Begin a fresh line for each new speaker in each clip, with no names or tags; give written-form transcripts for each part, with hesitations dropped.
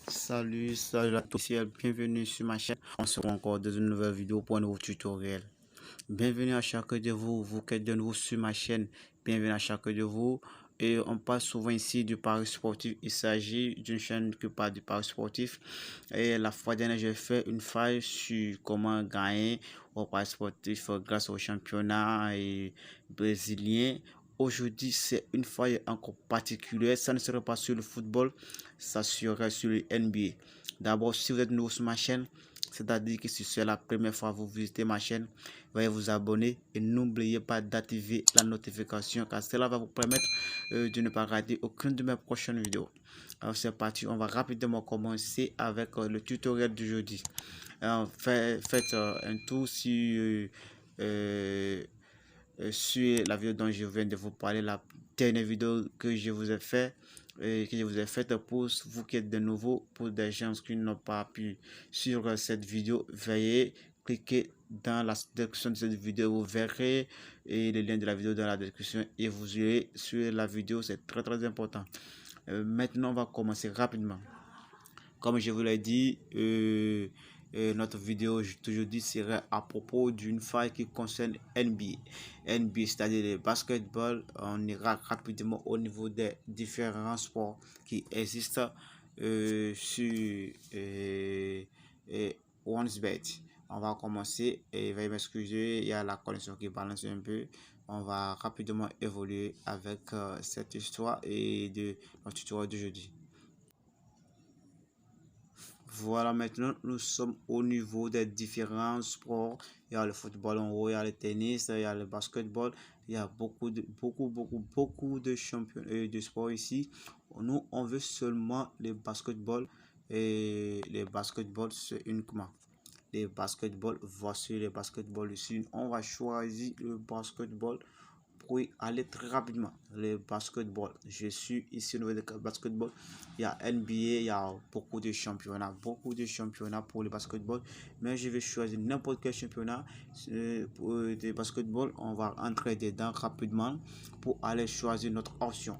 Salut à tous, bienvenue sur ma chaîne. On se retrouve encore dans une nouvelle vidéo pour un nouveau tutoriel. Bienvenue à chacun de vous qui êtes de nouveau sur ma chaîne. Bienvenue à chacun de vous. Et on parle souvent ici du pari sportif. Il s'agit d'une chaîne qui parle du pari sportif. Et la fois dernière, j'ai fait une faille sur comment gagner au pari sportif grâce au championnat brésilien. Aujourd'hui, c'est une faille encore particulière. Ça ne serait pas sur le football, ça serait sur le NBA. D'abord, si vous êtes nouveau sur ma chaîne, c'est-à-dire que si c'est la première fois que vous visitez ma chaîne, veuillez vous abonner et n'oubliez pas d'activer la notification car cela va vous permettre de ne pas rater aucune de mes prochaines vidéos. Alors c'est parti, on va rapidement commencer avec le tutoriel d'aujourd'hui. Faites un tour sur la vidéo dont je viens de vous parler, la dernière vidéo que je vous ai faite pour vous qui êtes de nouveau, pour des gens qui n'ont pas pu suivre cette vidéo, veuillez cliquer dans la description de cette vidéo, vous verrez le lien de la vidéo dans la description et vous irez sur la vidéo, c'est très important. Maintenant on va commencer rapidement. Comme je vous l'ai dit, notre vidéo aujourd'hui serait à propos d'une faille qui concerne NBA, c'est-à-dire le basketball. On ira rapidement au niveau des différents sports qui existent sur OneBet. On va commencer et veuillez m'excuser, il y a la connexion qui balance un peu. On va rapidement évoluer avec cette histoire et de notre tutoriel d'aujourd'hui. Voilà, maintenant nous sommes au niveau des différents sports. Il y a le football en haut, il y a le tennis, il y a le basketball. Il y a beaucoup de champions de sport ici. Nous, on veut seulement les basketball et les basketball, c'est uniquement les basketball. Voici les basketball ici. On va choisir le basketball pour y aller très rapidement. Le basketball, je suis ici au niveau de basketball. Il y a NBA, il y a beaucoup de championnats pour le basketball, mais je vais choisir n'importe quel championnat pour le basketball. On va entrer dedans rapidement pour aller choisir notre option.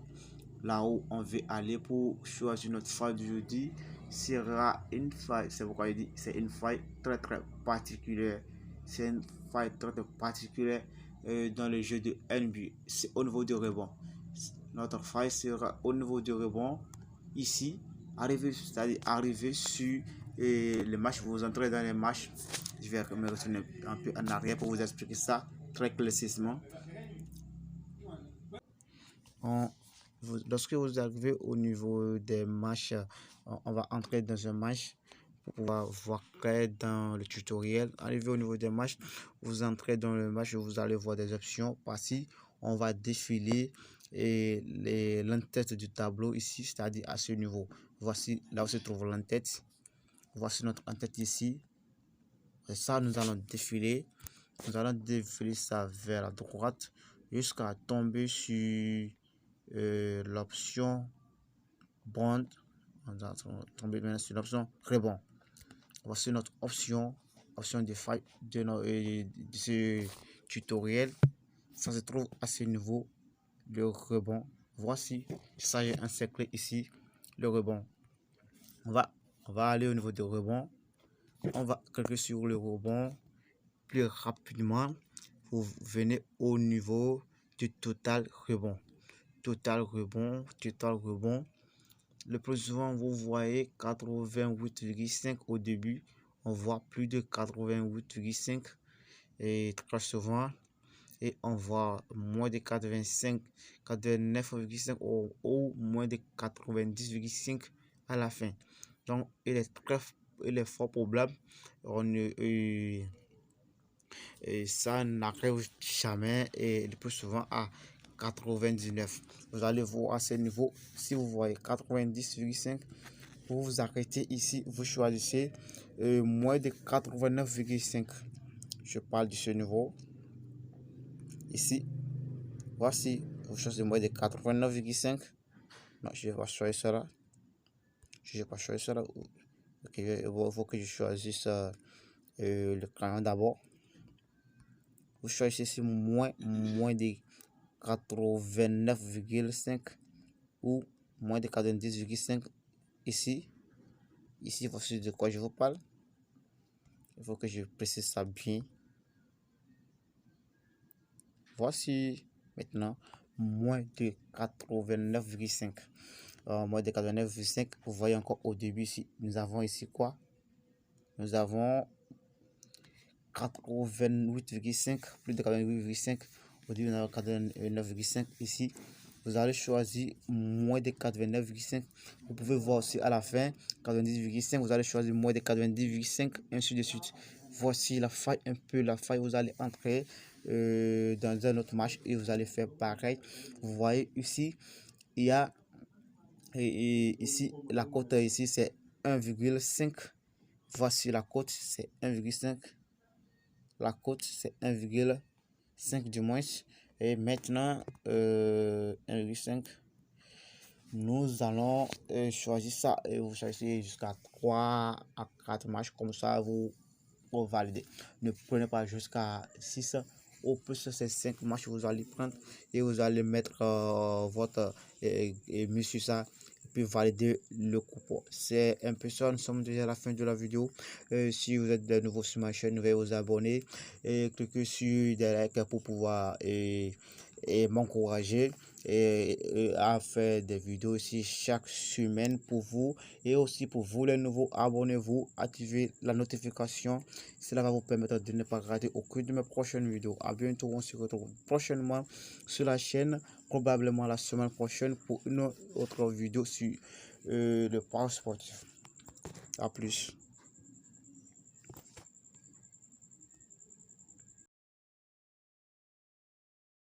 Là où on veut aller pour choisir notre faille d'aujourd'hui sera une faille, c'est pourquoi je dis c'est une faille très particulière. C'est une faille très particulière dans le jeu de NBA. C'est au niveau du rebond. Notre faille sera au niveau du rebond. Ici, c'est-à-dire arriver sur les matchs. Vous entrez dans les matchs. Je vais me retourner un peu en arrière pour vous expliquer ça très classiquement. Lorsque vous arrivez au niveau des matchs, on va entrer dans un match pour pouvoir voir clair dans le tutoriel. Arrivé au niveau des matchs, vous entrez dans le match, vous allez voir des options. Voici, on va défiler l'entête du tableau ici, c'est-à-dire à ce niveau. Voici là où se trouve l'entête. Voici notre entête ici. Et ça, nous allons défiler. Nous allons défiler ça vers la droite jusqu'à tomber sur l'option bond. On va tomber maintenant sur l'option rebond. Voici notre option de faille de ce tutoriel. Ça se trouve à ce niveau, le rebond. Voici, ça j'ai un secret ici, le rebond. On va aller au niveau du rebond. On va cliquer sur le rebond plus rapidement. Vous venez au niveau du total rebond. Total rebond. Le plus souvent, vous voyez 88,5 au début. On voit plus de 88,5 et très souvent. Et on voit moins de 85, 89,5 ou moins de 90,5 à la fin. Donc, il est fort probable. Et ça n'arrive jamais et le plus souvent à 99. Vous allez voir à ce niveau, si vous voyez 90,5, vous vous arrêtez ici, vous choisissez moins de 89,5. Je parle de ce niveau. Ici, voici, vous choisissez moins de 89,5. Non, je vais pas choisir cela. Je vais pas choisir cela. Ok, il faut que je choisisse le crayon d'abord. Vous choisissez ici moins de 89,5 ou moins de 90,5 ici. ici, voici de quoi je vous parle. Il faut que je précise ça bien. Voici maintenant moins de 89,5. Moins de 89,5. Vous voyez encore au début ici, nous avons ici quoi? Nous avons 88,5, plus de 88,5. Au début, nous avons 89,5 ici. Vous allez choisir moins de 89,5. Vous pouvez voir aussi à la fin 90,5. Vous allez choisir moins de 90,5, ainsi de suite. Voici la faille, un peu la faille. Vous allez entrer dans un autre match et vous allez faire pareil. Vous voyez ici, il y a ici la cote ici c'est 1,5. Voici la cote, c'est 1,5. La cote c'est 1,5 du moins. Et maintenant 1,5. Nous allons choisir ça et vous choisissez jusqu'à 3 à 4 matchs, comme ça vous validez. Ne prenez pas jusqu'à 6. Au plus c'est 5 matchs vous allez prendre et vous allez mettre votre mise sur ça et puis valider le coupon. C'est un peu ça, nous sommes déjà à la fin de la vidéo. Si vous êtes de nouveau sur ma chaîne, veuillez vous abonner et cliquez sur des likes pour pouvoir et m'encourager à faire des vidéos ici chaque semaine pour vous. Et aussi pour vous les nouveaux, abonnez-vous, activez la notification, cela va vous permettre de ne pas rater aucune de mes prochaines vidéos. À bientôt, on se retrouve prochainement sur la chaîne, probablement la semaine prochaine pour une autre vidéo sur le pari sportif. À plus.